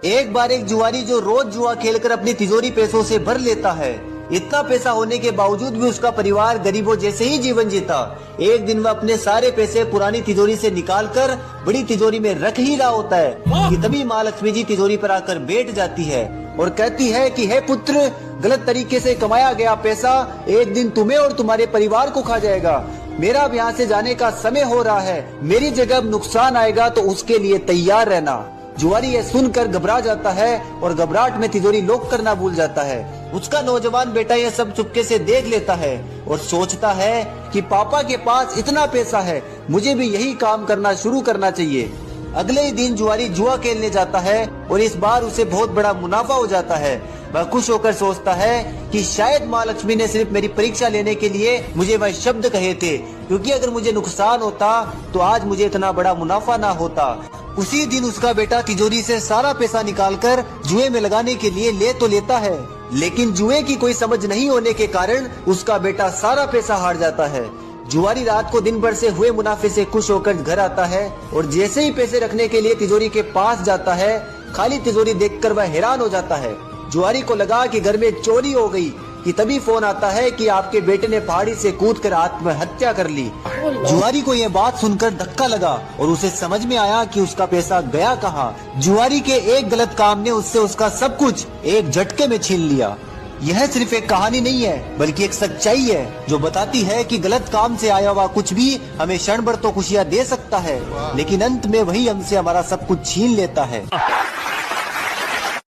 एक बार एक जुआरी जो रोज जुआ खेलकर अपनी तिजोरी पैसों से भर लेता है। इतना पैसा होने के बावजूद भी उसका परिवार गरीबों जैसे ही जीवन जीता। एक दिन वह अपने सारे पैसे पुरानी तिजोरी से निकालकर बड़ी तिजोरी में रख ही रहा होता है कि तभी माँ लक्ष्मी जी तिजोरी पर आकर बैठ जाती है और कहती है कि हे पुत्र, गलत तरीके से कमाया गया पैसा एक दिन तुम्हें और तुम्हारे परिवार को खा जाएगा। मेरा अब यहाँ से जाने का समय हो रहा है। मेरी जगह अब नुकसान आएगा तो उसके लिए तैयार रहना। जुआरी यह सुनकर घबरा जाता है और घबराहट में तिजोरी लॉक करना भूल जाता है। उसका नौजवान बेटा यह सब चुपके से देख लेता है और सोचता है कि पापा के पास इतना पैसा है, मुझे भी यही काम करना शुरू करना चाहिए। अगले ही दिन जुआरी जुआ खेलने जाता है और इस बार उसे बहुत बड़ा मुनाफा हो जाता है। वह खुश होकर सोचता है कि शायद माँ लक्ष्मी ने सिर्फ मेरी परीक्षा लेने के लिए मुझे वह शब्द कहे थे, क्योंकि अगर मुझे नुकसान होता तो आज मुझे इतना बड़ा मुनाफा ना होता। उसी दिन उसका बेटा तिजोरी से सारा पैसा निकालकर जुए में लगाने के लिए ले तो लेता है, लेकिन जुए की कोई समझ नहीं होने के कारण उसका बेटा सारा पैसा हार जाता है। जुआरी रात को दिन भर से हुए मुनाफे से खुश होकर घर आता है और जैसे ही पैसे रखने के लिए तिजोरी के पास जाता है, खाली तिजोरी देखकर वह हैरान हो जाता है। जुआरी को लगा कि घर में चोरी हो गई कि तभी फोन आता है कि आपके बेटे ने पहाड़ी से कूदकर आत्महत्या कर ली। जुआरी को यह बात सुनकर धक्का लगा और उसे समझ में आया कि उसका पैसा गया कहाँ। जुआरी के एक गलत काम ने उससे उसका सब कुछ एक झटके में छीन लिया। यह सिर्फ एक कहानी नहीं है बल्कि एक सच्चाई है जो बताती है कि गलत काम से आया हुआ कुछ भी हमें क्षण भर तो खुशियाँ दे सकता है, लेकिन अंत में वही हमसे हमारा सब कुछ छीन लेता है।